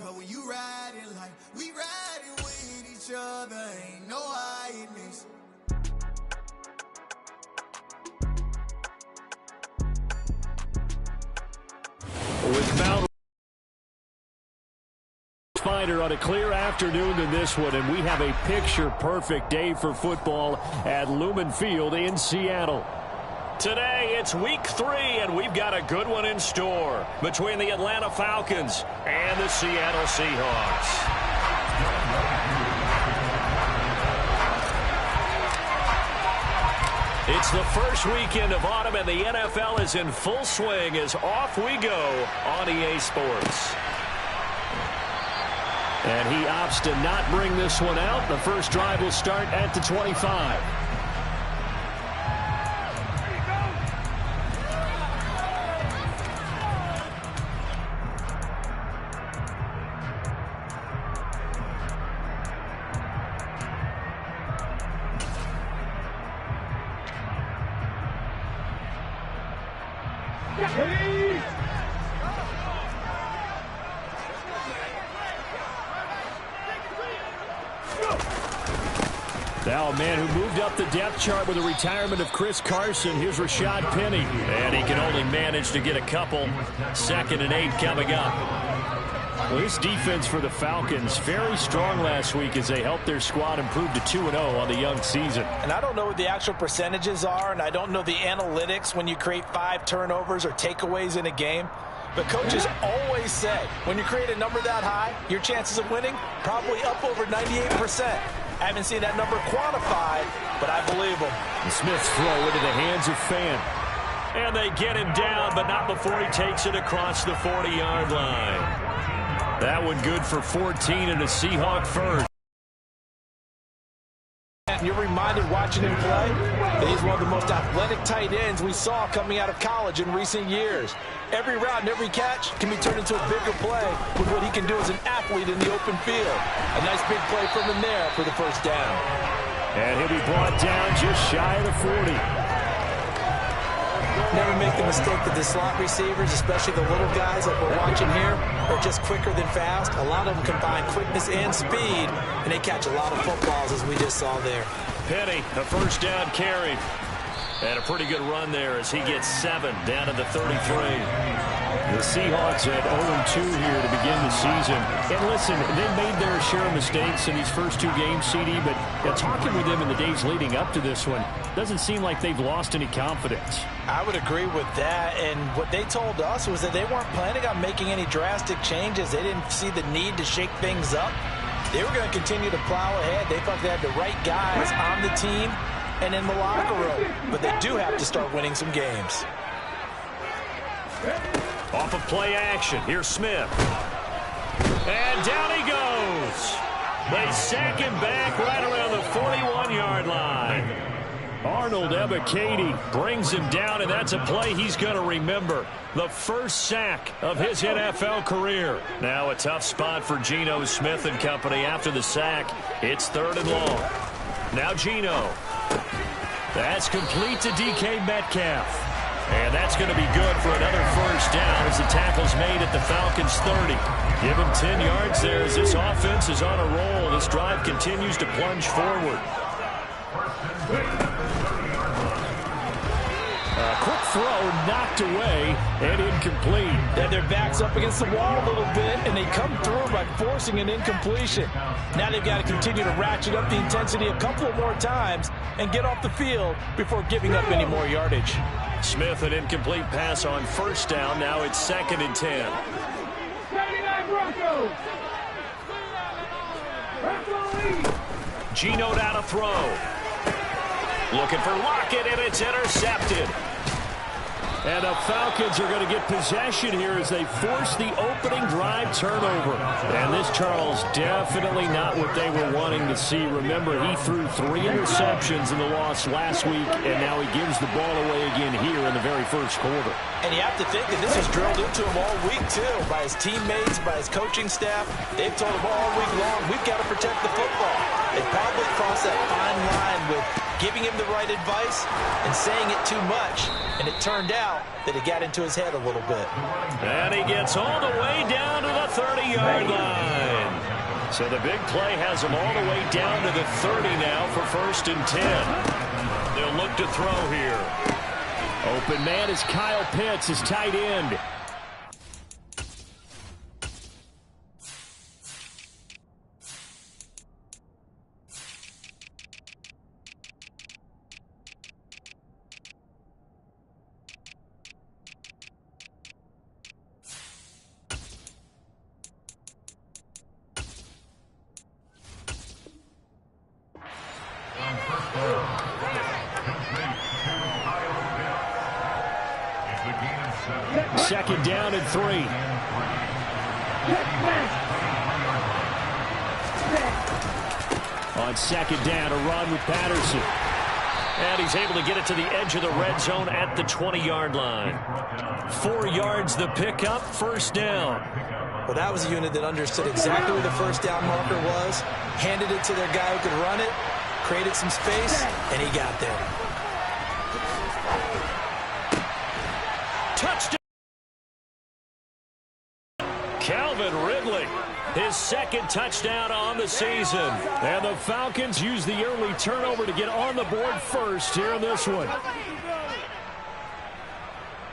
Cause when you riding like we riding with each other, ain't no hiding this. With Mount Finder on a clear afternoon than this one, and we have a picture-perfect day for football at Lumen Field in Seattle. Today, it's week 3, and we've got a good one in store between the Atlanta Falcons and the Seattle Seahawks. It's the first weekend of autumn, and the NFL is in full swing as off we go on EA Sports. And he opts to not bring this one out. The first drive will start at the 25. Now a man who moved up the depth chart with the retirement of Chris Carson. Here's Rashad Penny. And he can only manage to get a couple. 2nd and 8 coming up. Well, this defense for the Falcons, very strong last week as they helped their squad improve to 2-0 on the young season. And I don't know what the actual percentages are, and I don't know the analytics when you create 5 turnovers or takeaways in a game. But coaches always say, when you create a number that high, your chances of winning probably up over 98%. I haven't seen that number quantified, but I believe him. The Smith's throw into the hands of Fan. And they get him down, but not before he takes it across the 40-yard line. That one good for 14 and a Seahawk first. And you're reminded watching him play that he's one of the most athletic tight ends we saw coming out of college in recent years. Every route and every catch can be turned into a bigger play with what he can do as an athlete in the open field. A nice big play from him there for the first down. And he'll be brought down just shy of the 40. Never make the mistake that the slot receivers, especially the little guys like we're watching here, are just quicker than fast. A lot of them combine quickness and speed, and they catch a lot of footballs, as we just saw there. Penny, a first down carry. And a pretty good run there as he gets 7 down to the 33. The Seahawks at 0-2 here to begin the season. And listen, they made their share of mistakes in these first 2 games, CD, but talking with them in the days leading up to this one, doesn't seem like they've lost any confidence. I would agree with that, and what they told us was that they weren't planning on making any drastic changes. They didn't see the need to shake things up. They were going to continue to plow ahead. They thought they had the right guys on the team and in the locker room, but they do have to start winning some games. Off of play action, here's Smith. And down he goes. They sack him back right around the 41-yard line. Arnold Ebiketie brings him down, and that's a play he's going to remember. The first sack of his NFL career. Now a tough spot for Geno Smith and company after the sack. It's 3rd and long. Now Geno. That's complete to DK Metcalf. And that's going to be good for another first down as the tackle's made at the Falcons' 30. Give him 10 yards there as this offense is on a roll. This drive continues to plunge forward. A quick throw knocked away and incomplete. Yeah, their back's up against the wall a little bit, and they come through by forcing an incompletion. Now they've got to continue to ratchet up the intensity a couple of more times and get off the field before giving up any more yardage. Smith, an incomplete pass on first down. Now it's 2nd and 10. Geno down to throw. Looking for Lockett, and it's intercepted. And the Falcons are going to get possession here as they force the opening drive turnover. And this, Charles, definitely not what they were wanting to see. Remember, he threw 3 interceptions in the loss last week, and now he gives the ball away again here in the very first quarter. And you have to think that this was drilled into him all week, too, by his teammates, by his coaching staff. They've told him all week long, we've got to protect the football. They probably crossed that fine line with giving him the right advice and saying it too much. And it turned out that it got into his head a little bit. And he gets all the way down to the 30 20-yard line. So the big play has them all the way down to the 30 now for 1st and 10. They'll look to throw here. Open man is Kyle Pitts, his tight end. Second down and 3. On second down, a run with Patterson. And he's able to get it to the edge of the red zone at the 20-yard line. 4 yards the pickup, 1st down. Well, that was a unit that understood exactly where the 1st down marker was, handed it to their guy who could run it, created some space, and he got there. Touchdown! Calvin Ridley, his 2nd touchdown on the season. And the Falcons use the early turnover to get on the board first here in this one.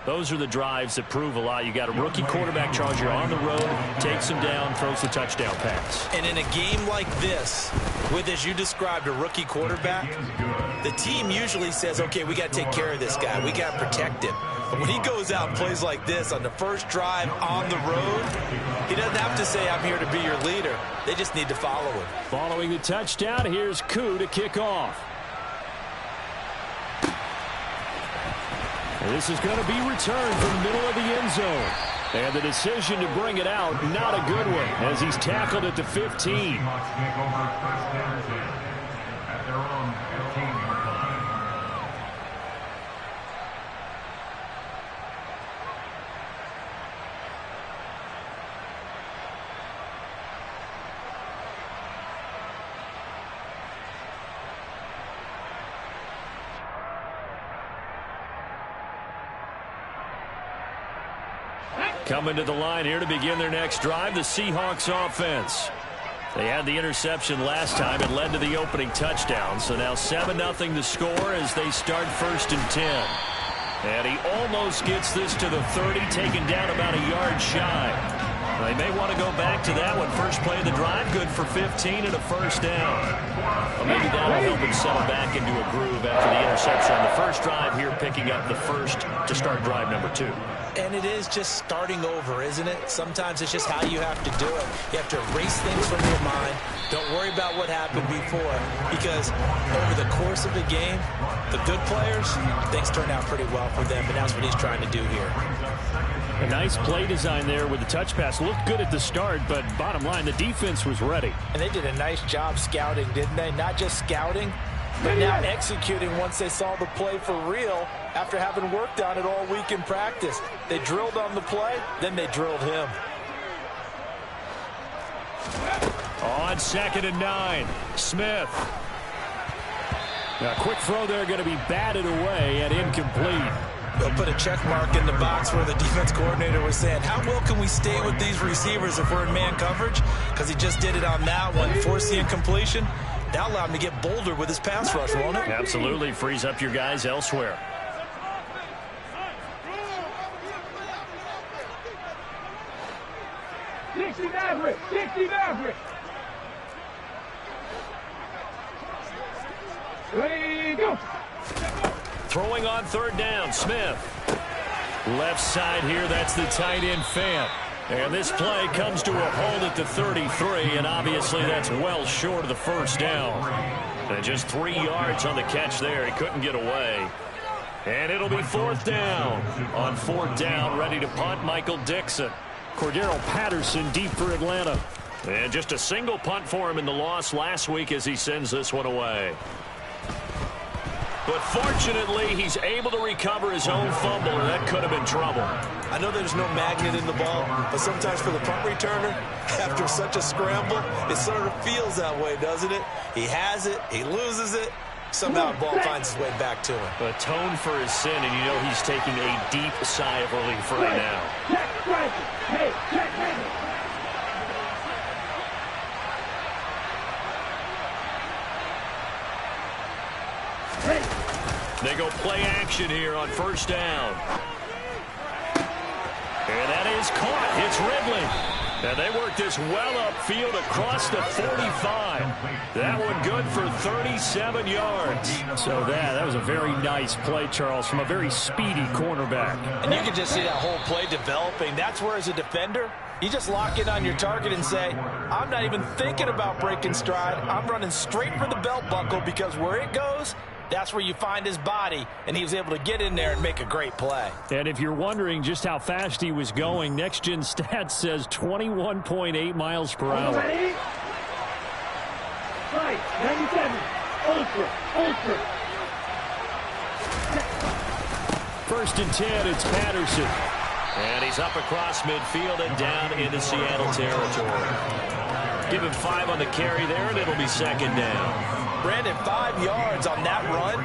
Those are the drives that prove a lot. You got a rookie quarterback charge. You're on the road, takes him down, throws the touchdown pass. And in a game like this, with, as you described, a rookie quarterback, the team usually says, okay, we got to take care of this guy. We got to protect him. But when he goes out and plays like this on the first drive on the road, he doesn't have to say, I'm here to be your leader. They just need to follow him. Following the touchdown, here's Koo to kick off. This is going to be returned from the middle of the end zone. And the decision to bring it out, not a good one, as he's tackled at the 15. Coming to the line here to begin their next drive, the Seahawks offense. They had the interception last time and led to the opening touchdown. So now 7-0 the score as they start 1st and 10. And he almost gets this to the 30, taken down about a yard shy. They may want to go back to that one. First play of the drive, good for 15 and a 1st down. Well, maybe that'll help him settle back into a groove after the interception on the first drive here, picking up the first to start drive number 2. And it is just starting over, isn't it? Sometimes it's just how you have to do it. You have to erase things from your mind. Don't worry about what happened before, because over the course of the game, the good players, things turn out pretty well for them, and that's what he's trying to do here. A nice play design there with the touch pass. Looked good at the start, but bottom line, the defense was ready. And they did a nice job scouting, didn't they? Not just scouting, but now executing once they saw the play for real after having worked on it all week in practice. They drilled on the play, then they drilled him. On 2nd and 9, Smith. A quick throw there, going to be batted away and incomplete. They'll put a check mark in the box where the defense coordinator was saying, how well can we stay with these receivers if we're in man coverage? Because he just did it on that one, forced the incompletion. That allowed him to get bolder with his pass rush, won't it? Absolutely. Frees up your guys elsewhere. Dixie Maverick! Dixie Maverick! Ready, go! Throwing on 3rd down, Smith. Left side here, that's the tight end Fant. And this play comes to a halt at the 33, and obviously that's well short of the 1st down. And just 3 yards on the catch there. He couldn't get away. And it'll be 4th down. On 4th down, ready to punt, Michael Dixon. Cordero Patterson deep for Atlanta. And just a single punt for him in the loss last week as he sends this one away. But fortunately, he's able to recover his own fumble, or that could have been trouble. I know there's no magnet in the ball, but sometimes for the punt returner, after such a scramble, it sort of feels that way, doesn't it? He has it, he loses it, somehow the ball finds its way back to him. Atone for his sin, and you know he's taking a deep sigh of relief right now. They go play action here on first down. And that is caught. It's Ridley. And they work this well upfield across the 45. That one good for 37 yards. So that was a very nice play, Charles, from a very speedy cornerback. And you can just see that whole play developing. That's where, as a defender, you just lock in on your target and say, I'm not even thinking about breaking stride. I'm running straight for the belt buckle, because where it goes, that's where you find his body, and he was able to get in there and make a great play. And if you're wondering just how fast he was going, Next Gen Stats says 21.8 miles per hour. Ready? Right, 97. Ultra. First and 10, it's Patterson. And he's up across midfield and down into Seattle territory. Give him 5 on the carry there, and it'll be second down. Brandon, 5 yards on that run.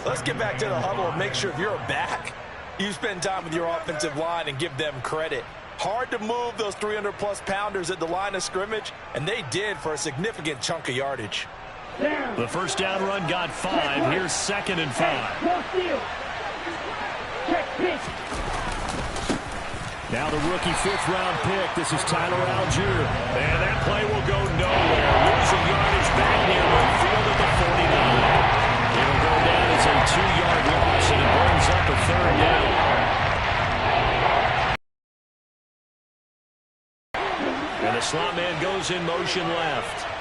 Let's get back to the huddle and make sure if you're a back, you spend time with your offensive line and give them credit. Hard to move those 300-plus pounders at the line of scrimmage, and they did for a significant chunk of yardage. The first down run got 5. Here's second and 5. Now the rookie 5th-round pick. This is Tyler Algier. And that play will go nowhere. Losing yardage back near midfield at the 49. It'll go down as a 2-yard loss, and it brings up a third down. And the slot man goes in motion left.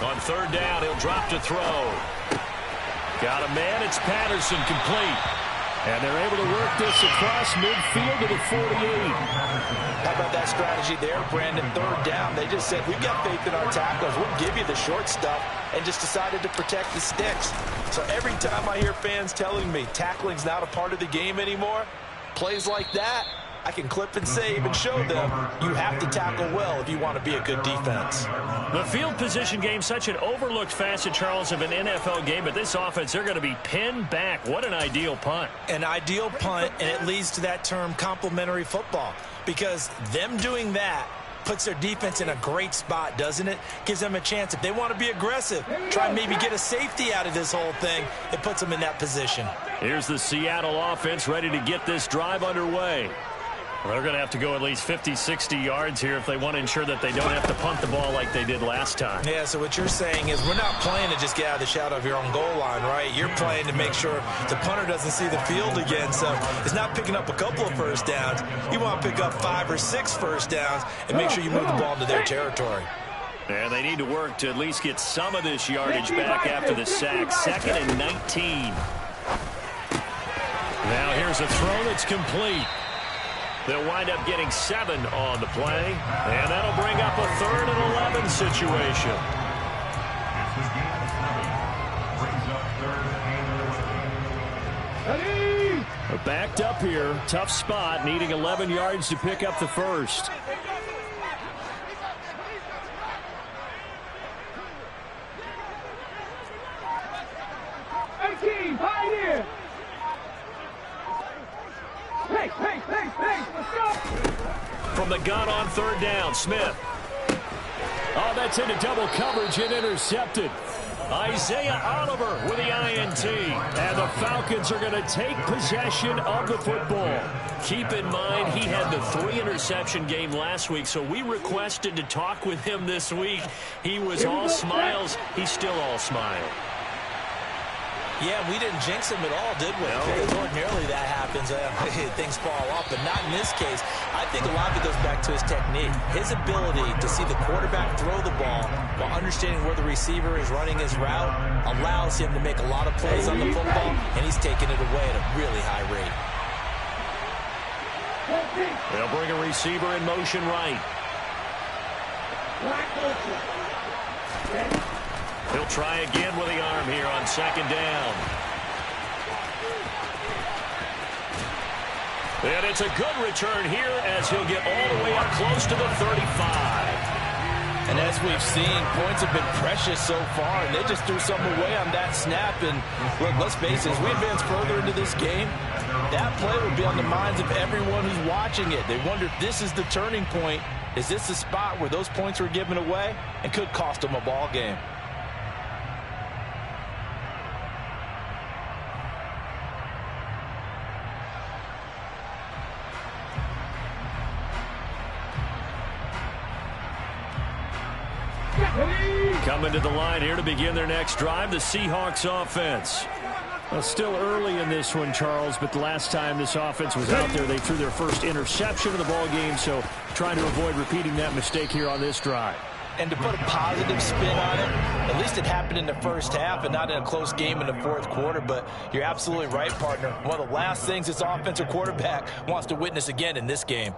On third down, he'll drop to throw. Got a man. It's Patterson, complete. And they're able to work this across midfield to the 48. How about that strategy there, Brandon? Third down, they just said, we've got faith in our tackles. We'll give you the short stuff, and just decided to protect the sticks. So every time I hear fans telling me tackling's not a part of the game anymore, plays like that, I can clip and save and show them you have to tackle well if you want to be a good defense. The field position game, such an overlooked facet, Charles, of an NFL game, but this offense, they're going to be pinned back. What an ideal punt. An ideal punt, and it leads to that term complementary football, because them doing that puts their defense in a great spot, doesn't it? Gives them a chance. If they want to be aggressive, try and maybe get a safety out of this whole thing, it puts them in that position. Here's the Seattle offense ready to get this drive underway. Well, they're going to have to go at least 50, 60 yards here if they want to ensure that they don't have to punt the ball like they did last time. Yeah, so what you're saying is we're not playing to just get out of the shadow of your own goal line, right? You're playing to make sure the punter doesn't see the field again. So it's not picking up a couple of first downs. You want to pick up 5 or 6 first downs and make sure you move the ball into their territory. And they need to work to at least get some of this yardage back after the sack. Second and 19. Now here's a throw that's complete. They'll wind up getting 7 on the play, and that'll bring up a 3rd and 11 situation. Backed up here, tough spot, needing 11 yards to pick up the first. From the gun on third down, Smith. Oh, that's into double coverage and intercepted. Isaiah Oliver with the INT. And the Falcons are going to take possession of the football. Keep in mind, he had the 3-interception game last week, so we requested to talk with him this week. He was all smiles. He's still all smile. Yeah, we didn't jinx him at all, did we? No. Because ordinarily that happens. Things fall off, but not in this case. I think a lot of it goes back to his technique. His ability to see the quarterback throw the ball while understanding where the receiver is running his route allows him to make a lot of plays on the football, and he's taking it away at a really high rate. They'll bring a receiver in motion right. He'll try again with the arm here on second down. And it's a good return here as he'll get all the way up close to the 35. And as we've seen, points have been precious so far, and they just threw some away on that snap. And look, let's face it, as we advance further into this game, that play will be on the minds of everyone who's watching it. They wonder if this is the turning point Is this the spot where those points were given away and could cost them a ball game? Coming to the line here to begin their next drive, the Seahawks offense. Well, still early in this one, Charles, but the last time this offense was out there, they threw their first interception of the ball game, so trying to avoid repeating that mistake here on this drive. And to put a positive spin on it, at least it happened in the first half and not in a close game in the fourth quarter, but you're absolutely right, partner. One of the last things this offensive quarterback wants to witness again in this game.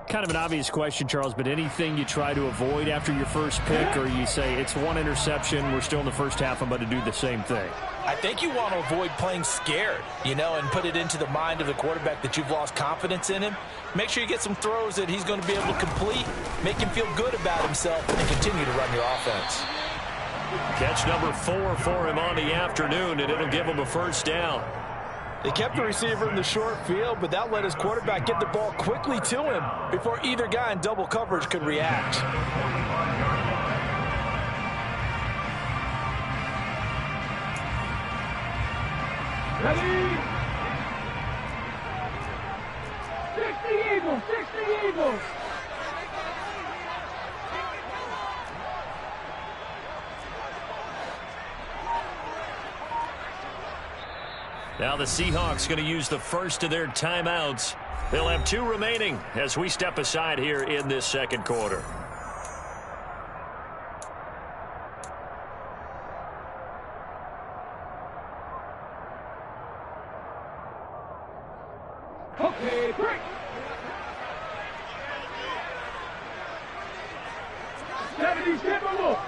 Kind of an obvious question, Charles, but anything you try to avoid after your first pick, or you say it's one interception, we're still in the first half, I'm about to do the same thing? I think you want to avoid playing scared, and put it into the mind of the quarterback that you've lost confidence in him. Make sure you get some throws that he's going to be able to complete, make him feel good about himself, and continue to run your offense. Catch number 4 for him on the afternoon, and it'll give him a first down. They kept the receiver in the short field, but that let his quarterback get the ball quickly to him before either guy in double coverage could react. Ready? 60 Eagles, 60 Eagles. Now the Seahawks going to use the first of their timeouts. They'll have 2 remaining as we step aside here in this second quarter. Okay, break. 77 more.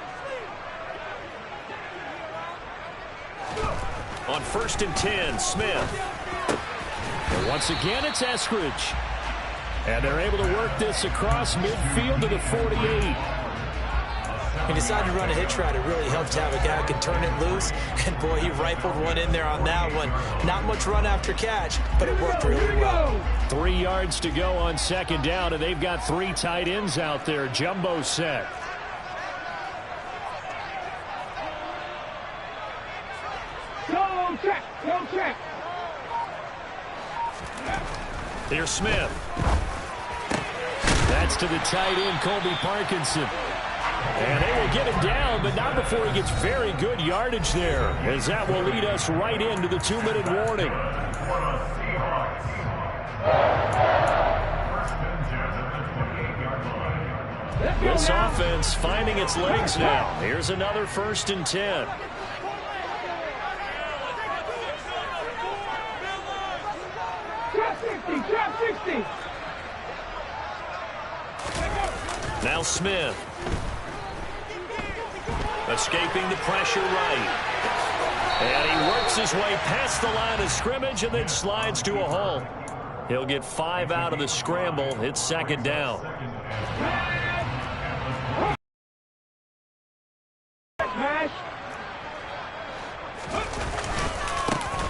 On 1st and 10, Smith. And once again, it's Eskridge. And they're able to work this across midfield to the 48. He decided to run a hitch route. It really helped to have a guy who can turn it loose. And, boy, he rifled one in there on that one. Not much run after catch, but it worked really well. 3 yards to go on 2nd down, and they've got 3 tight ends out there. Jumbo set. Go check, go check. Here's Smith. That's to the tight end, Colby Parkinson. And they will get him down, but not before he gets very good yardage there, as that will lead us right into the 2-minute warning. This offense finding its legs now. Here's another 1st and 10. Trap 60, trap 60. Now Smith. Escaping the pressure right. And he works his way past the line of scrimmage and then slides to a halt. He'll get 5 out of the scramble. It's 2nd down.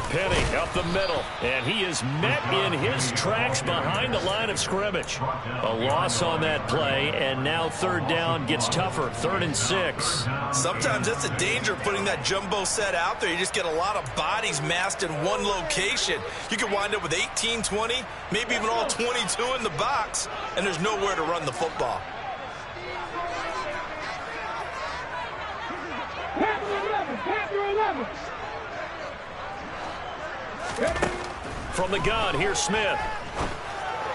Penny up the middle, and he is met in his tracks behind the line of scrimmage. A loss on that play, and now 3rd down gets tougher. 3rd and 6. Sometimes that's the danger of putting that jumbo set out there. You just get a lot of bodies massed in one location. You could wind up with 18, 20, maybe even all 22 in the box, and there's nowhere to run the football. Panther 11. From the gun, here's Smith.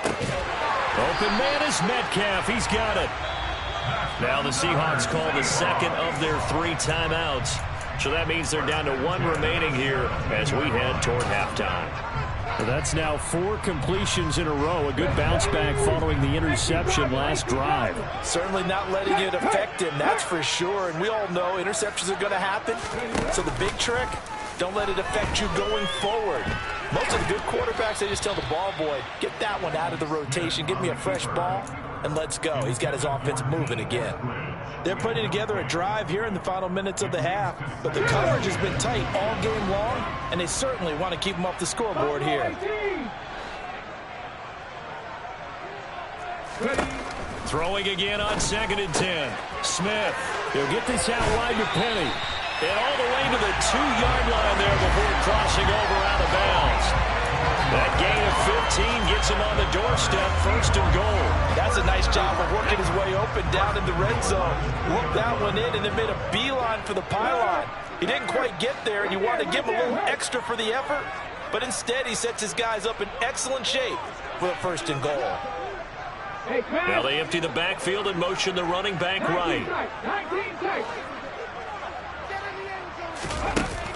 Open man is Metcalf. He's got it. Now the Seahawks call the 2nd of their 3 timeouts. So that means they're down to 1 remaining here as we head toward halftime. Well, that's now 4 completions in a row. A good bounce back following the interception last drive. Certainly not letting it affect him, that's for sure. And we all know interceptions are going to happen. So the big trick, don't let it affect you going forward. Most of the good quarterbacks, they just tell the ball boy, get that one out of the rotation, give me a fresh ball, and let's go. He's got his offense moving again. They're putting together a drive here in the final minutes of the half, but the coverage has been tight all game long, and they certainly want to keep them off the scoreboard here. Throwing again on 2nd and 10. Smith. He'll get this out wide to Penny. And all the way to the 2-yard line there before crossing over out of bounds. That gain of 15 gets him on the doorstep, 1st and goal. That's a nice job of working his way open down in the red zone. Looked that one in and then made a beeline for the pylon. He didn't quite get there, and you wanted to give him a little extra for the effort, but instead he sets his guys up in excellent shape for the 1st and goal. Now they empty the backfield and motion the running back right.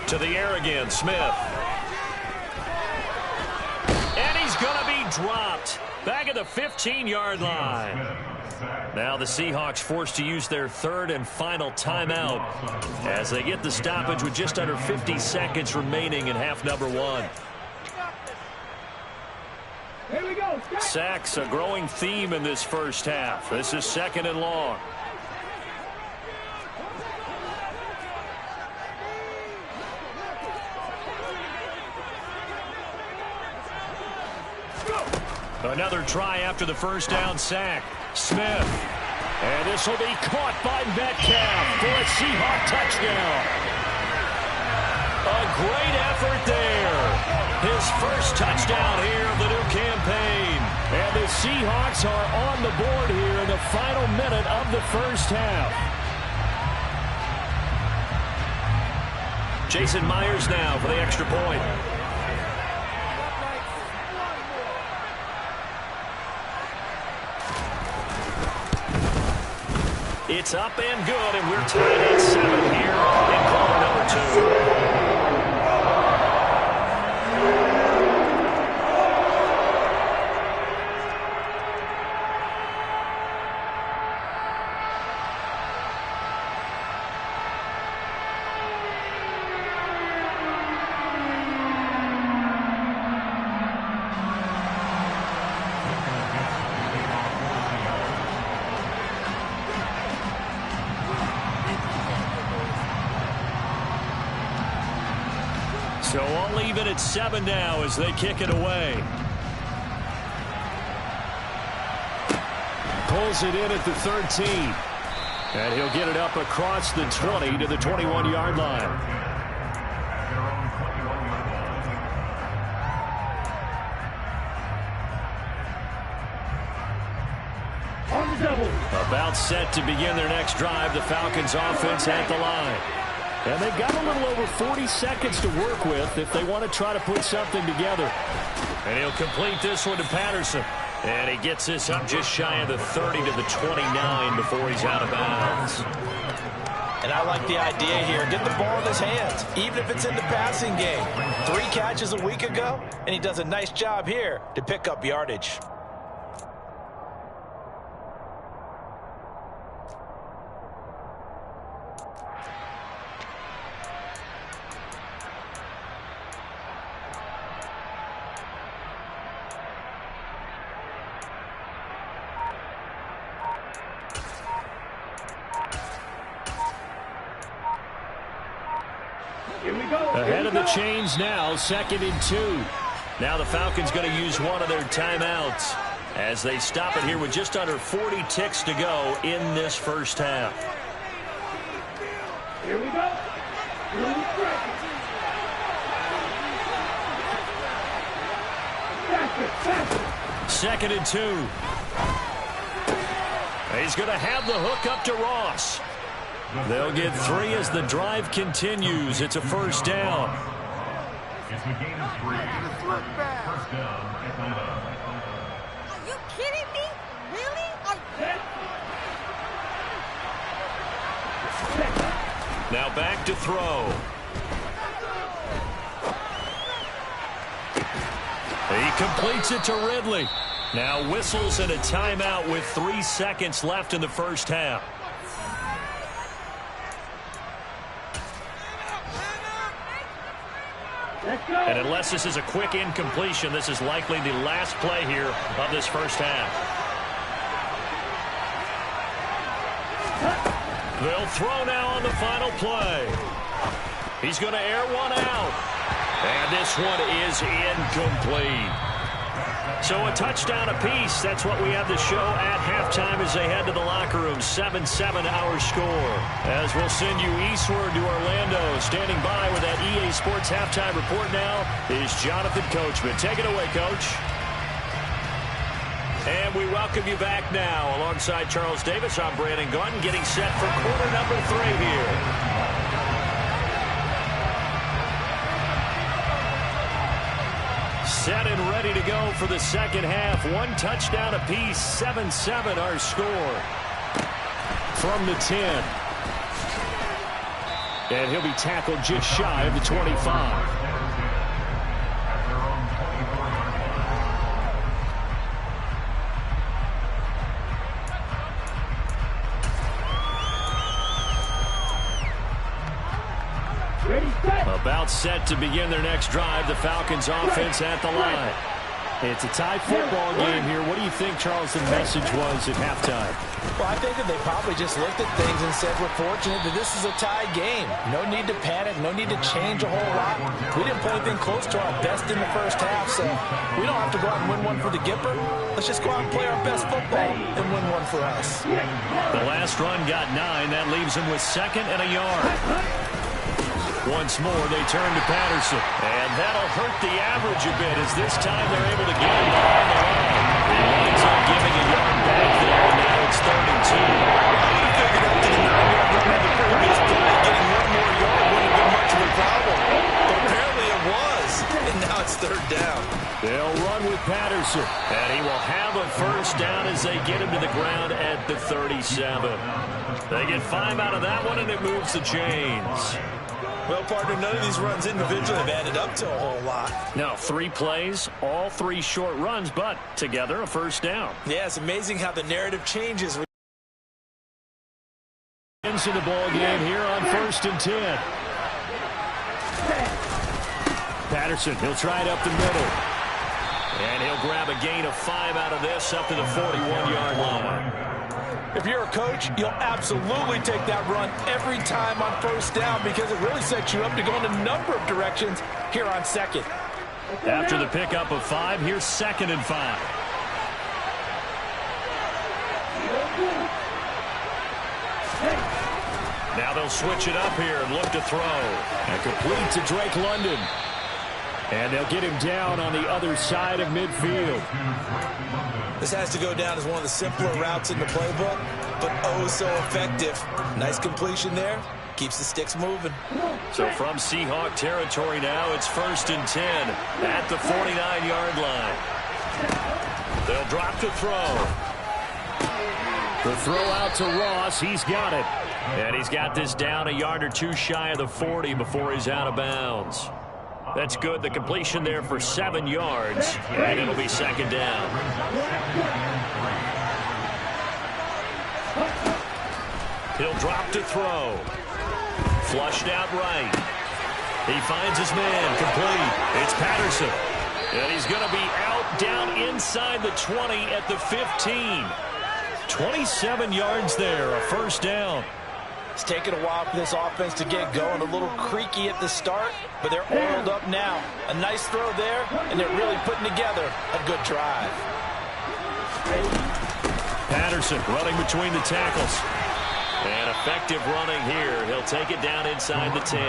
To the air again, Smith. And he's going to be dropped. Back at the 15-yard line. Now the Seahawks forced to use their 3rd and final timeout as they get the stoppage with just under 50 seconds remaining in half number 1. Here we go. Sacks, a growing theme in this first half. This is 2nd and long. Another try after the first down sack. Smith. And this will be caught by Metcalf for a Seahawk touchdown. A great effort there. His first touchdown here of the new campaign. And the Seahawks are on the board here in the final minute of the first half. Jason Myers now for the extra point. It's up and good, and we're tied at 7 here in quarter number 2. So all even at 7 now as they kick it away. Pulls it in at the 13. And he'll get it up across the 20 to the 21-yard line. On the double. About set to begin their next drive. The Falcons offense at the line. And they've got a little over 40 seconds to work with if they want to try to put something together. And he'll complete this one to Patterson. And he gets this up just shy of the 30 to the 29 before he's out of bounds. And I like the idea here. Get the ball in his hands, even if it's in the passing game. 3 catches a week ago, and he does a nice job here to pick up yardage. Ahead of the chains now, 2nd and 2. Now the Falcons going to use one of their timeouts as they stop it here with just under 40 ticks to go in this first half. Here we go. 2nd and 2. He's going to have the hook up to Ross. They'll get 3 as the drive continues. It's a first down. It's a gain of 3. First down, Atlanta. Are you kidding me? Really? Now back to throw. He completes it to Ridley. Now whistles and a timeout with 3 seconds left in the first half. And unless this is a quick incompletion, this is likely the last play here of this first half. They'll throw now on the final play. He's going to air one out. And this one is incomplete. So a touchdown apiece. That's what we have to show at halftime as they head to the locker room. 7-7 our score. As we'll send you eastward to Orlando. Standing by with that EA Sports halftime report now is Jonathan Coachman. Take it away, Coach. And we welcome you back now. Alongside Charles Davis, I'm Brandon Gaudin, getting set for quarter number 3 here. Set and ready to go for the second half. One touchdown apiece. 7-7 our score. From the 10. And he'll be tackled just shy of the 25. About set to begin their next drive. The Falcons offense at the line. It's a tie football game here. What do you think, Charles, the message was at halftime? Well, I think that they probably just looked at things and said, we're fortunate that this is a tie game. No need to panic. No need to change a whole lot. We didn't play anything close to our best in the first half, so we don't have to go out and win one for the Gipper. Let's just go out and play our best football and win one for us. The last run got 9. That leaves them with 2nd and a yard. Once more, they turn to Patterson. And that'll hurt the average a bit as this time they're able to get him behind the line. He winds up giving a yard back there, and now it's 3rd and 2. I figured after the 9-yard run on the previous play, getting one more yard wouldn't have been much of a problem. But apparently it was, and now it's 3rd down. They'll run with Patterson, and he will have a first down as they get him to the ground at the 37. They get 5 out of that one, and it moves the chains. Well, partner, none of these runs individually have added up to a whole lot. No, 3 plays, all 3 short runs, but together a first down. Yeah, it's amazing how the narrative changes. Into the ball game here on 1st and 10. Patterson, he'll try it up the middle. And he'll grab a gain of 5 out of this up to the 41-yard line. If you're a coach, you'll absolutely take that run every time on first down because it really sets you up to go in a number of directions here on 2nd. After the pickup of 5, here's 2nd and 5. Now they'll switch it up here and look to throw. And complete to Drake London. And they'll get him down on the other side of midfield. This has to go down as one of the simpler routes in the playbook, but oh so effective. Nice completion there. Keeps the sticks moving. So from Seahawk territory now, it's 1st and 10 at the 49-yard line. They'll drop to throw. The throw out to Ross. He's got it. And he's got this down a yard or 2 shy of the 40 before he's out of bounds. That's good. The completion there for 7 yards. And it'll be 2nd down. He'll drop to throw. Flushed out right. He finds his man. Complete. It's Patterson. And he's going to be out down inside the 20 at the 15. 27 yards there. A first down. It's taken a while for this offense to get going. A little creaky at the start, but they're oiled up now. A nice throw there, and they're really putting together a good drive. Patterson running between the tackles. And effective running here. He'll take it down inside the 10.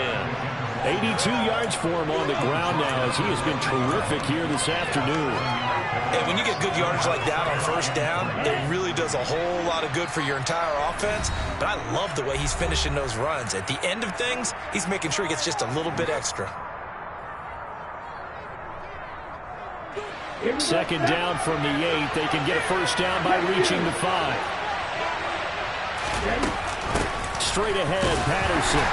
82 yards for him on the ground now as he has been terrific here this afternoon. And when you get good yardage like that on first down, it really does a whole lot of good for your entire offense. But I love the way he's finishing those runs. At the end of things, he's making sure he gets just a little bit extra. 2nd down from the 8. They can get a first down by reaching the 5. Straight ahead, Patterson.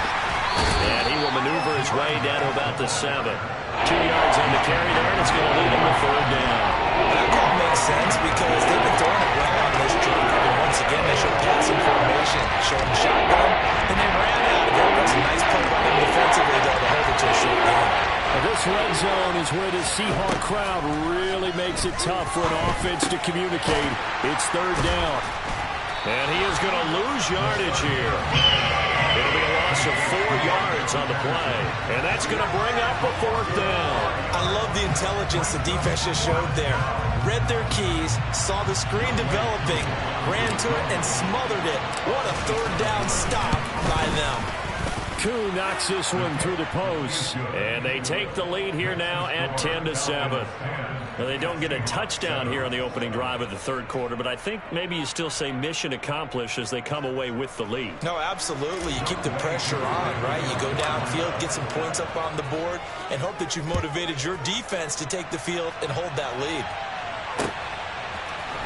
And he will maneuver his way down to about the 7. 2 yards on the carry there, and it's going to lead him to 3rd down. That call makes sense because they've been throwing it well on this drive. And once again, they showed passing formation, showing shotgun, and they ran out of it. That's a nice play by them defensively, though, to hold it to a short game. This red zone is where the Seahawk crowd really makes it tough for an offense to communicate. It's 3rd down. And he is going to lose yardage here. It'll be a loss of 4 yards on the play. And that's going to bring up a 4th down. I love the intelligence the defense just showed there. read their keys, saw the screen developing, ran to it, and smothered it. What a third down stop by them. Koo knocks this one through the post. And they take the lead here now at 10-7. Now, they don't get a touchdown here on the opening drive of the third quarter, but I think maybe you still say mission accomplished as they come away with the lead. No, absolutely. You keep the pressure on, right? You go downfield, get some points up on the board, and hope that you've motivated your defense to take the field and hold that lead.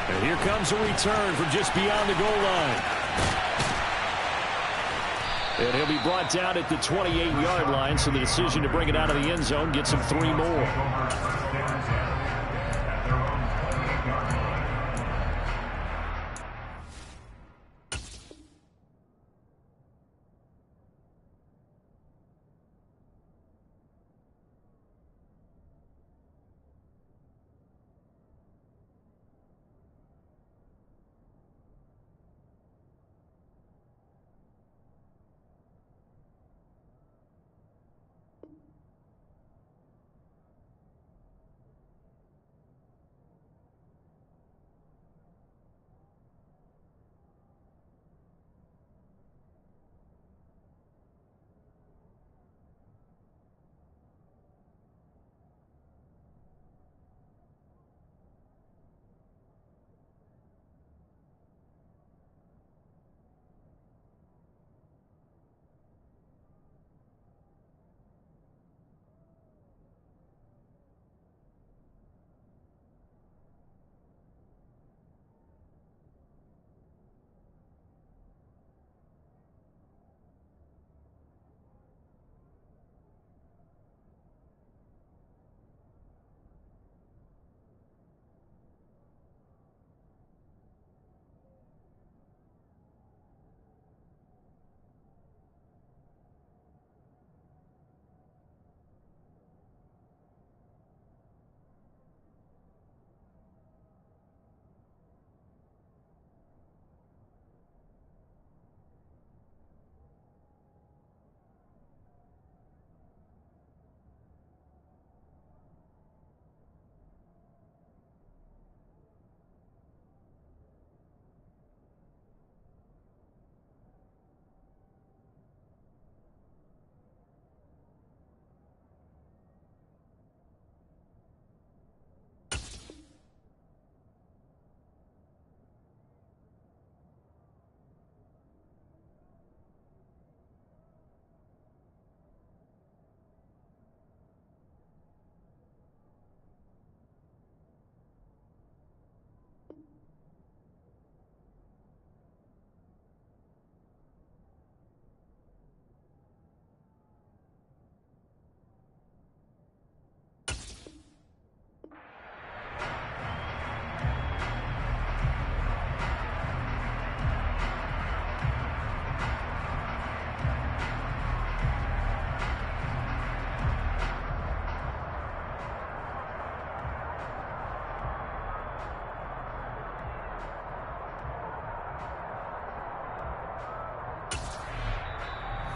And here comes a return from just beyond the goal line. And he'll be brought down at the 28-yard line, so the decision to bring it out of the end zone gets him 3 more.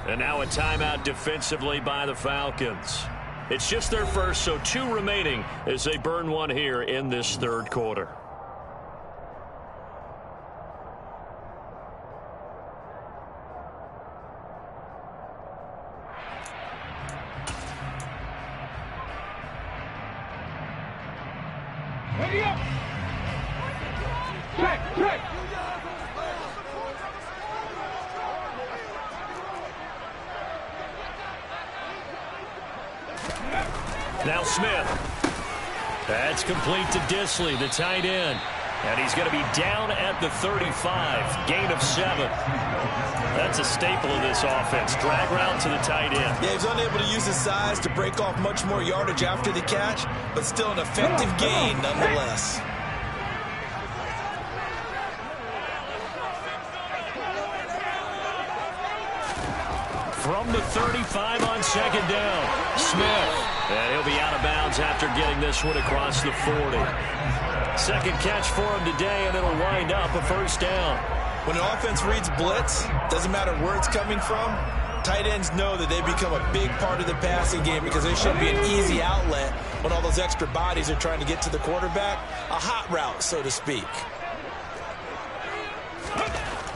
And now a timeout defensively by the Falcons. It's just their first, so 2 remaining as they burn one here in this third quarter. Ready up! Check! Now Smith. That's complete to Dissly, the tight end. And he's going to be down at the 35. Gain of 7. That's a staple of this offense. Drag route to the tight end. Yeah, he's unable to use his size to break off much more yardage after the catch, but still an effective gain nonetheless. From the 35 on second down, Smith. And he'll be out of bounds after getting this one across the 40. Second catch for him today, and it'll wind up a first down. When an offense reads blitz, doesn't matter where it's coming from, Tight ends know that they become a big part of the passing game because they should be an easy outlet when all those extra bodies are trying to get to the quarterback. A hot route, so to speak.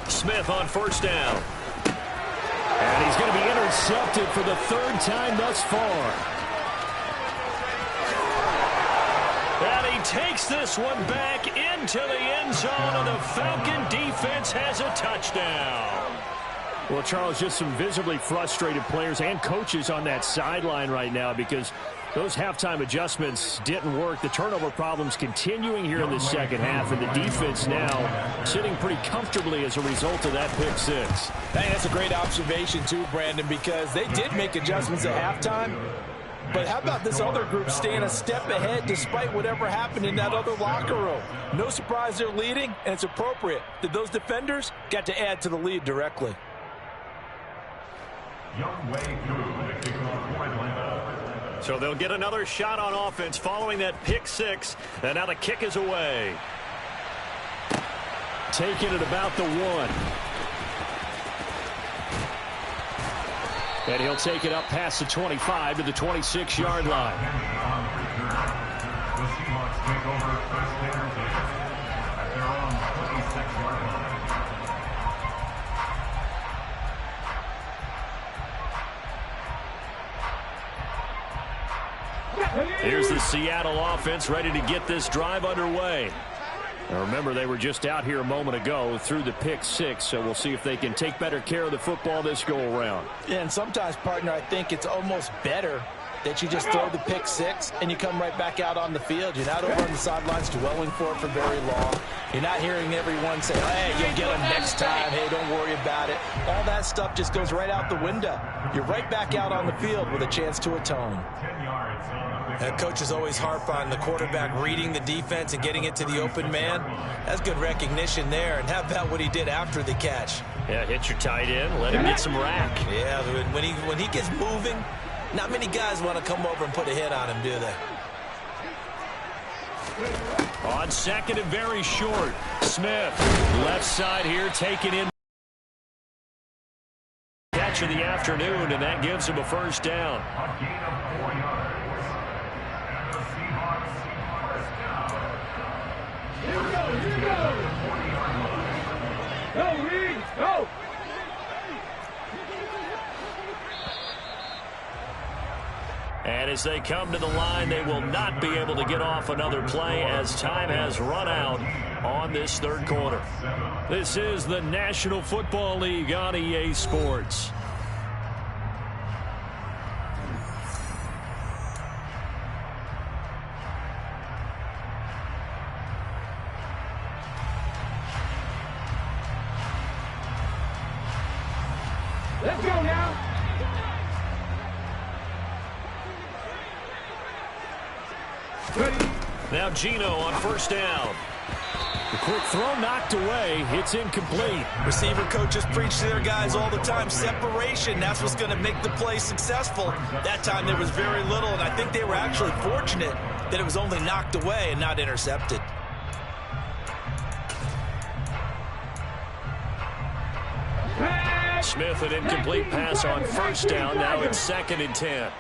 Smith on first down. And he's going to be intercepted for the third time thus far. And he takes this one back into the end zone, and the Falcon defense has a touchdown. Well, Charles, just some visibly frustrated players and coaches on that sideline right now because those halftime adjustments didn't work. The turnover problems continuing here in the second half, and the defense now sitting pretty comfortably as a result of that pick six. Hey, that's a great observation too, Brandon, because they did make adjustments at halftime. But how about this other group staying a step ahead despite whatever happened in that other locker room? No surprise they're leading, and it's appropriate that those defenders got to add to the lead directly. So they'll get another shot on offense following that pick six, and now the kick is away. Taking it about the 1. And he'll take it up past the 25 to the 26-yard line. The Seahawks take over first down at their own 26-yard line. Here's the Seattle offense ready to get this drive underway. Now remember, they were just out here a moment ago through the pick six, so we'll see if they can take better care of the football this go-around. Yeah, and sometimes, partner, I think it's almost better that you just throw the pick six and you come right back out on the field. You're not over on the sidelines dwelling for it for very long. You're not hearing everyone say, hey, you'll get them next time. Hey, don't worry about it. All that stuff just goes right out the window. You're right back out on the field with a chance to atone. 10 yards on the Coaches always harp on the quarterback reading the defense and getting it to the open man. That's good recognition there. And how about what he did after the catch? Yeah, hit your tight end, let him get some rack. Yeah, when he gets moving, not many guys want to come over and put a hit on him, do they? On second and very short, Smith, left side here, taking in catch of the afternoon, and that gives him a first down. A gain of 4 yards. And the Seahawks first down. Here we go, here we go. 40-yard line. Go, Reed, go. And as they come to the line, they will not be able to get off another play as time has run out on this third quarter. This is the National Football League on EA Sports. Let's go now. Ready. Now Gino on first down. The quick throw knocked away. It's incomplete. Receiver coaches preach to their guys all the time. Separation, that's what's going to make the play successful. That time there was very little, and I think they were actually fortunate that it was only knocked away and not intercepted. Smith, an incomplete pass on first down. Now it's 2nd and 10.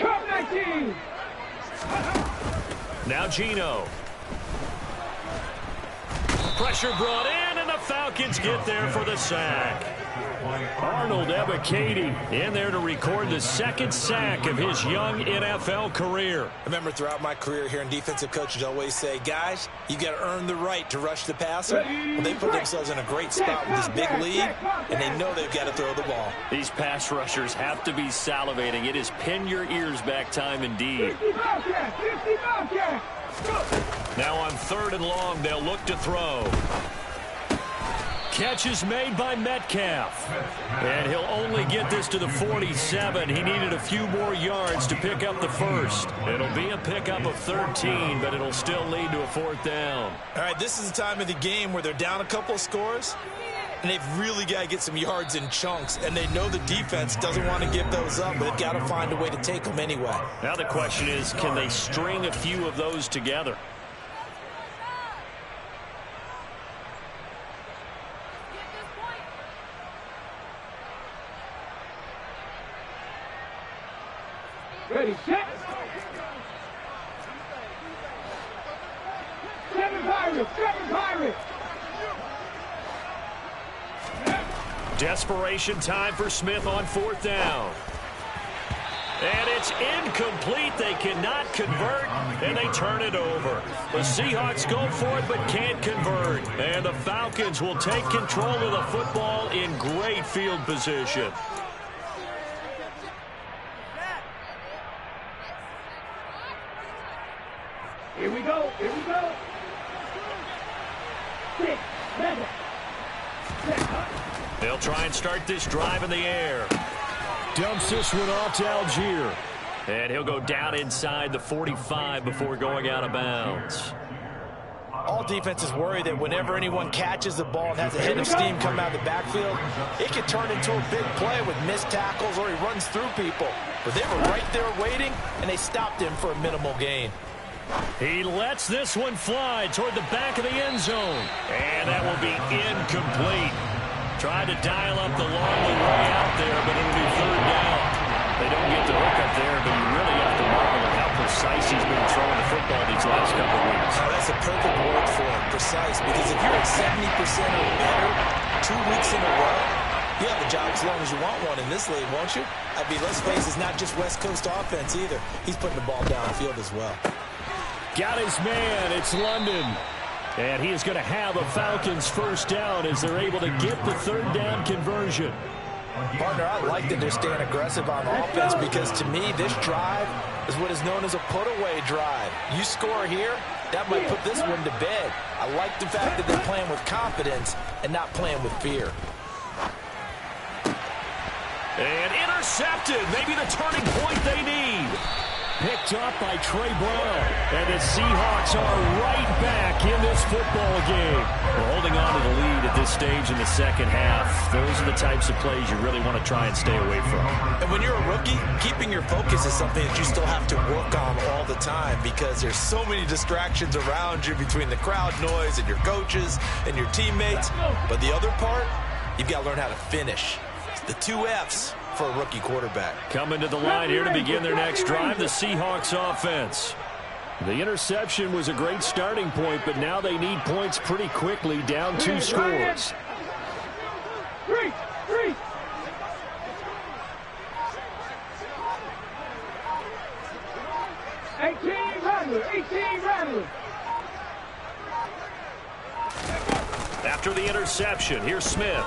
Come 19. Now Gino. Pressure brought in, and the Falcons get there for the sack. Arnold Ebiketie in there to record the 2nd sack of his young NFL career. I remember throughout my career here in defensive coaches always say, guys, you got to earn the right to rush the passer. Well, they put themselves in a great spot with this big lead, and they know they've got to throw the ball. These pass rushers have to be salivating. It is pin your ears back time indeed. 50 Bobcat. Now on 3rd and long, they'll look to throw. Catch is made by Metcalf. And he'll only get this to the 47. He needed a few more yards to pick up the first. It'll be a pickup of 13, but it'll still lead to a 4th down. All right, this is the time of the game where they're down a couple of scores, and they've really got to get some yards in chunks, and they know the defense doesn't want to give those up, but they've got to find a way to take them anyway. Now the question is, can they string a few of those together? Ready, set. 7 Pirates, 7 Pirates. Desperation time for Smith on 4th down. And it's incomplete. They cannot convert, and they turn it over. The Seahawks go for it but can't convert. And the Falcons will take control of the football in great field position. Here we go, here we go. 6, 7. They'll try and start this drive in the air. Dumps this one off to Algier. And he'll go down inside the 45 before going out of bounds. All defenses worry that whenever anyone catches the ball and has a head of steam come out of the backfield, it can turn into a big play with missed tackles or he runs through people. But they were right there waiting, and they stopped him for a minimal gain. He lets this one fly toward the back of the end zone. And that will be incomplete. Tried to dial up the long way out there, but it'll be 3rd down. They don't get the hook up there, but you really have to marvel at how precise he's been throwing the football these last couple of weeks. Oh, that's a perfect word for it, precise, because if you're at 70% or better 2 weeks in a row, you have a job as long as you want one in this league, won't you? I mean, let's face it, it's not just West Coast offense either. He's putting the ball downfield as well. Got his man. It's London. And he is going to have a Falcons 1st down as they're able to get the 3rd down conversion. Partner, I like that they're staying aggressive on offense because, to me, this drive is what is known as a put-away drive. You score here, that might put this one to bed. I like the fact that they're playing with confidence and not playing with fear. And intercepted. Maybe the turning point they need. Picked up by Trey Brown. And the Seahawks are right back in this football game. We're holding on to the lead at this stage in the second half. Those are the types of plays you really want to try and stay away from. And when you're a rookie, keeping your focus is something that you still have to work on all the time because there's so many distractions around you between the crowd noise and your coaches and your teammates. But the other part, you've got to learn how to finish. It's the 2 F's for a rookie quarterback. Coming to the line here to begin their next drive, the Seahawks offense. The interception was a great starting point, but now they need points pretty quickly, down 2 scores. 3. 18 Rattler. After the interception, here's Smith.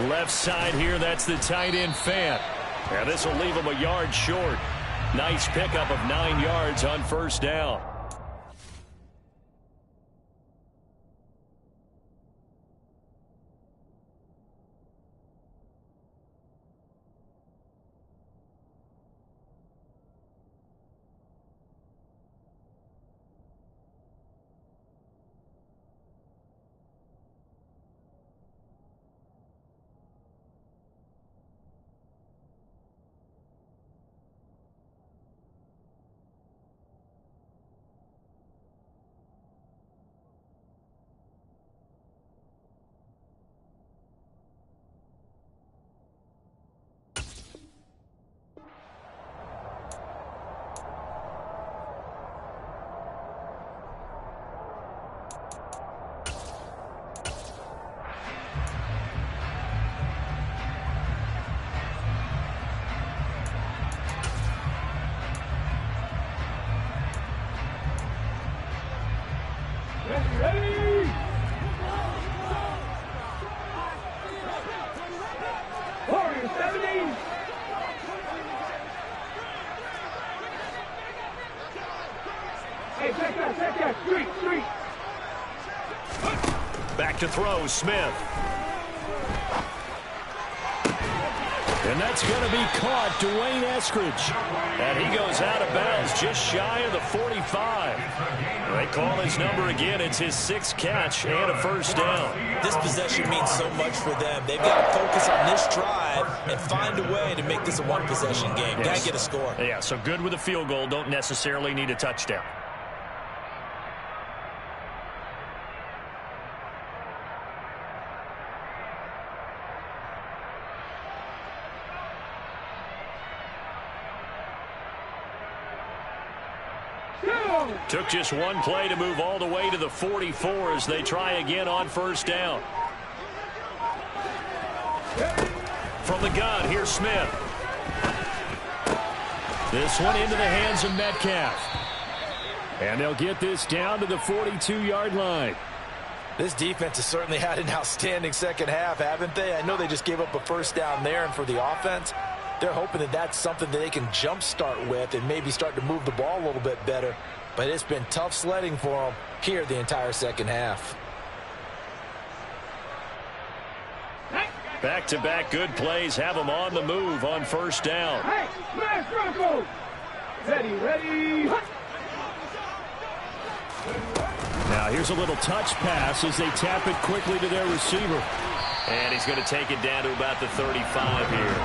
Left side here, that's the tight end Fant. And this will leave him a yard short. Nice pickup of 9 yards on 1st down. Ready! Warriors 70. Hey, check that. Street. Back to throw, Smith. And that's going to be caught, Dwayne Eskridge. And he goes out of bounds just shy of the 45. They call his number again. It's his 6th catch and a 1st down. This possession means so much for them. They've got to focus on this drive and find a way to make this a one-possession game. Yes. Got to get a score. Yeah, so good with a field goal. Don't necessarily need a touchdown. Took just one play to move all the way to the 44 as they try again on first down. From the gun, here's Smith. This one into the hands of Metcalf. And they'll get this down to the 42-yard line. This defense has certainly had an outstanding second half, haven't they? I know they just gave up a first down there, and for the offense, they're hoping that that's something that they can jumpstart with and maybe start to move the ball a little bit better. But it's been tough sledding for them here the entire second half. Back-to-back good plays have them on the move on first down. Hey, smash Bronco! Ready. Now here's a little touch pass as they tap it quickly to their receiver. And he's going to take it down to about the 35 here.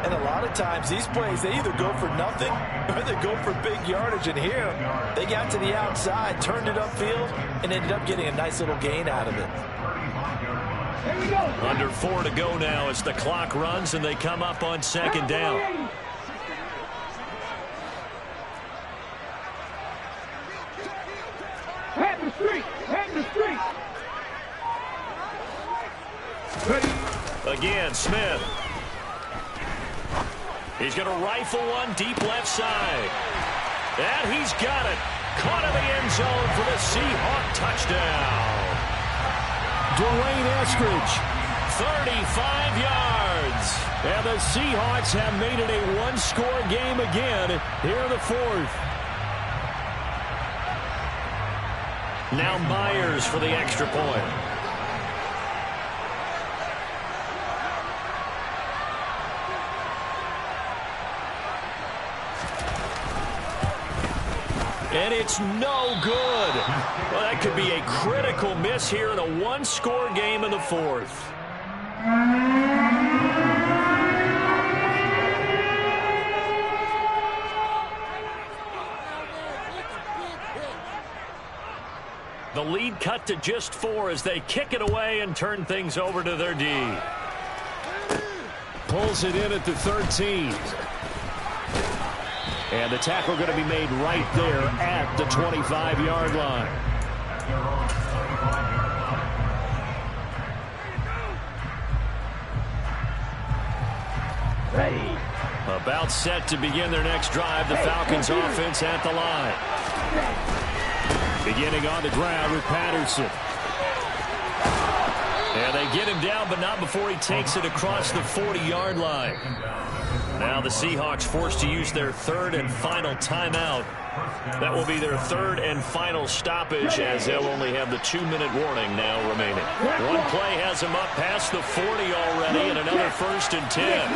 And a lot of times these plays, they either go for nothing or they go for big yardage. And here, they got to the outside, turned it upfield, and ended up getting a nice little gain out of it. Here we go. Under 4 to go now as the clock runs and they come up on second down. Head the street. Ready. Again, Smith. He's going to rifle one deep left side. And he's got it. Caught in the end zone for the Seahawk touchdown. Dwayne Eskridge. 35 yards. And the Seahawks have made it a one-score game again here in the fourth. Now Myers for the extra point. And it's no good. Well, that could be a critical miss here in a one-score game in the fourth. The lead cut to just 4 as they kick it away and turn things over to their D. Pulls it in at the 13. And the tackle going to be made right there at the 25-yard line. Ready. About set to begin their next drive. The Falcons offense at the line. Beginning on the ground with Patterson. And they get him down, but not before he takes it across the 40-yard line. Now the Seahawks forced to use their third and final timeout. That will be their third and final stoppage as they'll only have the 2-minute warning now remaining. One play has them up past the 40 already and another 1st and 10.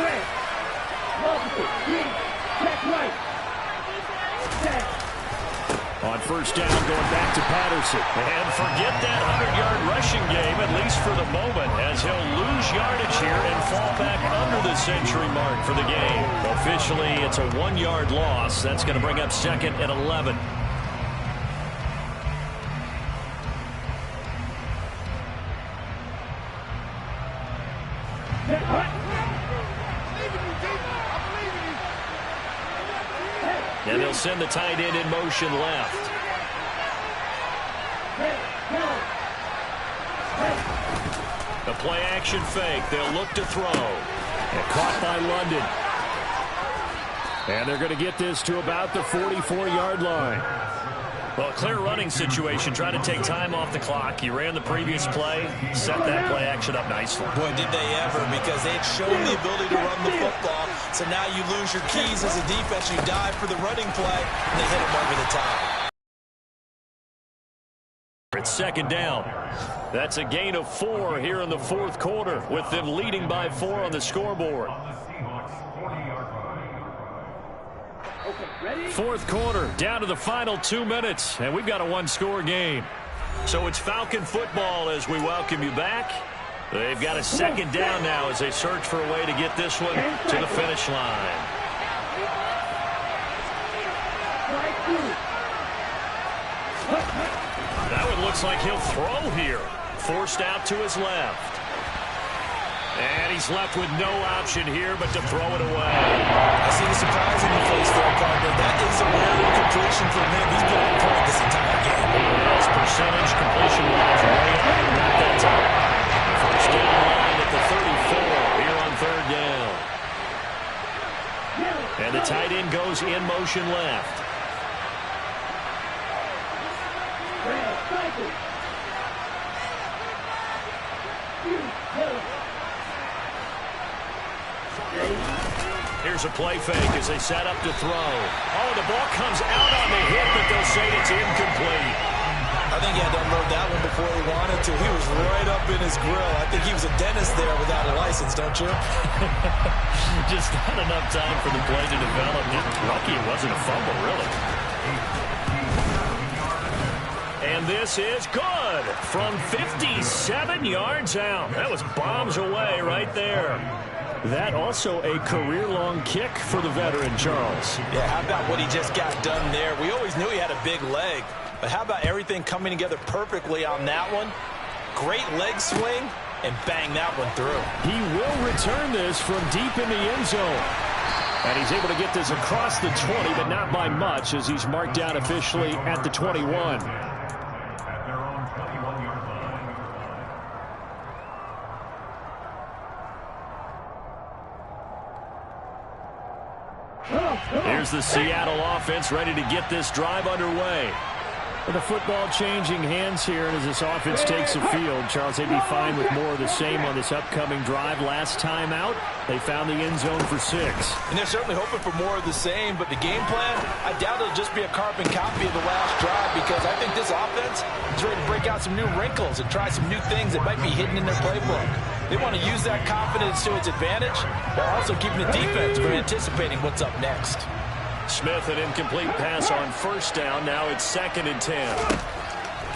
On first down, going back to Patterson. And forget that 100-yard rushing game, at least for the moment, as he'll lose yardage here and fall back under the century mark for the game. Officially, it's a 1-yard loss. That's going to bring up 2nd and 11. And they'll send the tight end in motion left. The play action fake. They'll look to throw. And caught by London. And they're going to get this to about the 44-yard line. Well, a clear running situation. Try to take time off the clock. You ran the previous play, set that play action up nicely. Boy, did they ever, because they'd shown the ability to run the football. So now you lose your keys as a defense. You dive for the running play, and they hit them over the top. It's 2nd down. That's a gain of 4 here in the fourth quarter, with them leading by 4 on the scoreboard. Fourth quarter, down to the final 2 minutes, and we've got a one-score game. So it's Falcon football as we welcome you back. They've got a 2nd down now as they search for a way to get this one to the finish line. That one looks like he'll throw here. Forced out to his left. And he's left with no option here but to throw it away. I see the surprise in your face there, partner. That is a rare incompletion from him. He's been on point this entire game. His percentage completion-wise way up at that time. First down line at the 34 here on third down. And the tight end goes in motion left. Here's a play fake as they set up to throw. Oh, the ball comes out on the hit, but they'll say it's incomplete. I think he had to unload that one before he wanted to. He was right up in his grill. I think he was a dentist there without a license, don't you? Just not enough time for the play to develop. Just lucky it wasn't a fumble, really. And this is good from 57 yards out. That was bombs away right there. That also a career-long kick for the veteran, Charles. Yeah, how about what he just got done there? We always knew he had a big leg, but how about everything coming together perfectly on that one? Great leg swing, and bang that one through. He will return this from deep in the end zone. And he's able to get this across the 20, but not by much, as he's marked down officially at the 21. Here's the Seattle offense ready to get this drive underway. With the football changing hands here, and as this offense takes the field, Charles, they'd be fine with more of the same on this upcoming drive. Last time out, they found the end zone for 6. And they're certainly hoping for more of the same, but the game plan, I doubt it'll just be a carbon copy of the last drive, because I think this offense is ready to break out some new wrinkles and try some new things that might be hidden in their playbook. They want to use that confidence to its advantage, while also keeping the defense from anticipating what's up next. Smith, an incomplete pass on first down. Now it's 2nd and 10.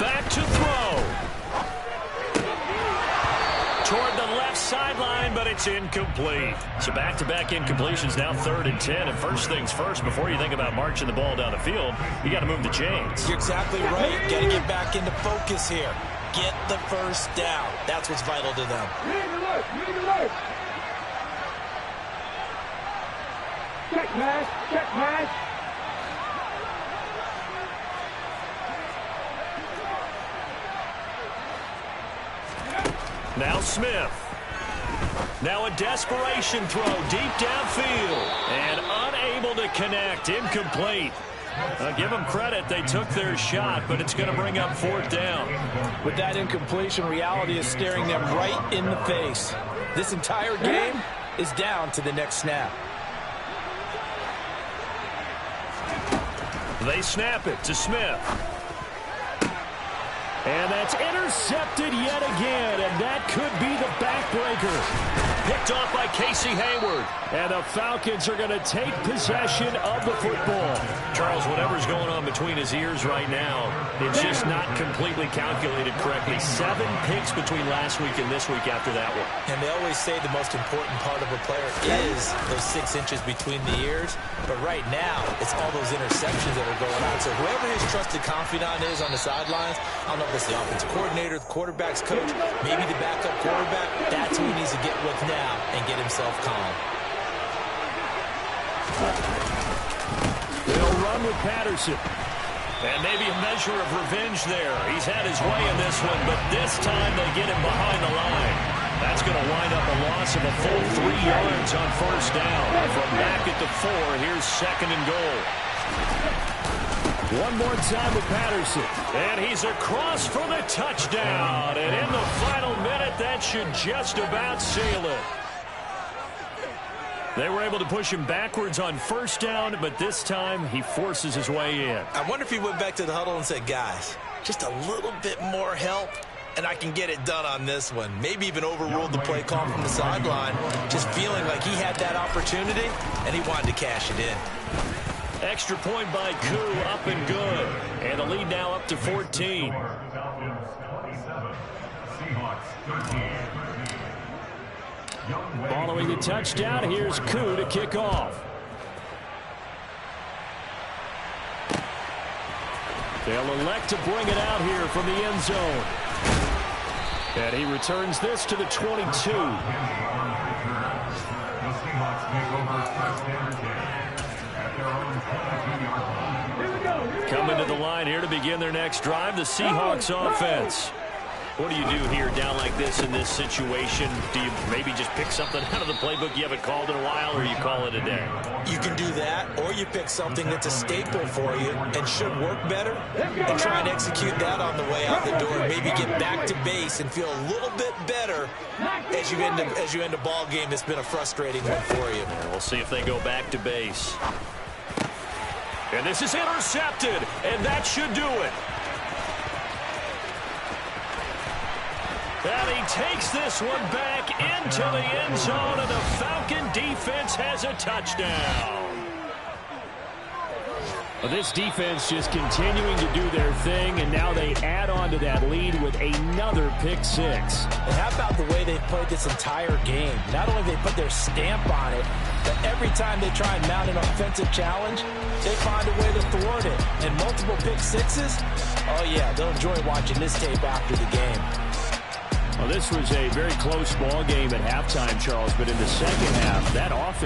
Back to throw. Toward the left sideline, but it's incomplete. So back-to-back incompletions, now 3rd and 10. And first things first, before you think about marching the ball down the field, you got to move the chains. You're exactly right. Got to get back into focus here. Get the first down. That's what's vital to them. Check pass, check pass. Now Smith. Now a desperation throw deep downfield. And unable to connect. Incomplete. Give them credit. They took their shot, but it's going to bring up 4th down. With that incompletion, reality is staring them right in the face. This entire game is down to the next snap. They snap it to Smith. And that's intercepted yet again, and that could be the backbreaker. Picked off by Casey Hayward. And the Falcons are going to take possession of the football. Charles, whatever's going on between his ears right now, it's just not completely calculated correctly. 7 picks between last week and this week after that one. And they always say the most important part of a player is those 6 inches between the ears. But right now, it's all those interceptions that are going on. So whoever his trusted confidant is on the sidelines, I don't know if it's the offensive coordinator, the quarterback's coach, maybe the backup quarterback, that's who he needs to get with now and get himself calm. They'll run with Patterson. And maybe a measure of revenge there. He's had his way in this one, but this time they get him behind the line. That's going to wind up a loss of a full 3 yards on first down. From back at the 4, here's 2nd and goal. One more time with Patterson. And he's across for the touchdown. And in the final minute, that should just about seal it. They were able to push him backwards on first down, but this time he forces his way in. I wonder if he went back to the huddle and said, guys, just a little bit more help, and I can get it done on this one. Maybe even overruled the play call from the sideline, just feeling like he had that opportunity, and he wanted to cash it in. Extra point by Koo, up and good. And the lead now up to 14. Following the touchdown, here's Koo to kick off. They'll elect to bring it out here from the end zone. And he returns this to the 22. The Seahawks take over first down at their own 22-yard line. Coming to the line here to begin their next drive, the Seahawks offense. What do you do here down like this in this situation? Do you maybe just pick something out of the playbook you haven't called in a while, or you call it a day? You can do that, or you pick something that's a staple for you and should work better and try and execute that on the way out the door. Maybe get back to base and feel a little bit better as you end a ball game that's been a frustrating one for you. And we'll see if they go back to base. And this is intercepted, and that should do it. And he takes this one back into the end zone, and the Falcon defense has a touchdown. Well, this defense just continuing to do their thing, and now they add on to that lead with another pick six. And how about the way they've played this entire game? Not only have they put their stamp on it, but every time they try and mount an offensive challenge, they find a way to thwart it. And multiple pick sixes, oh yeah, they'll enjoy watching this tape after the game. Well, this was a very close ball game at halftime, Charles, but in the second half, that offense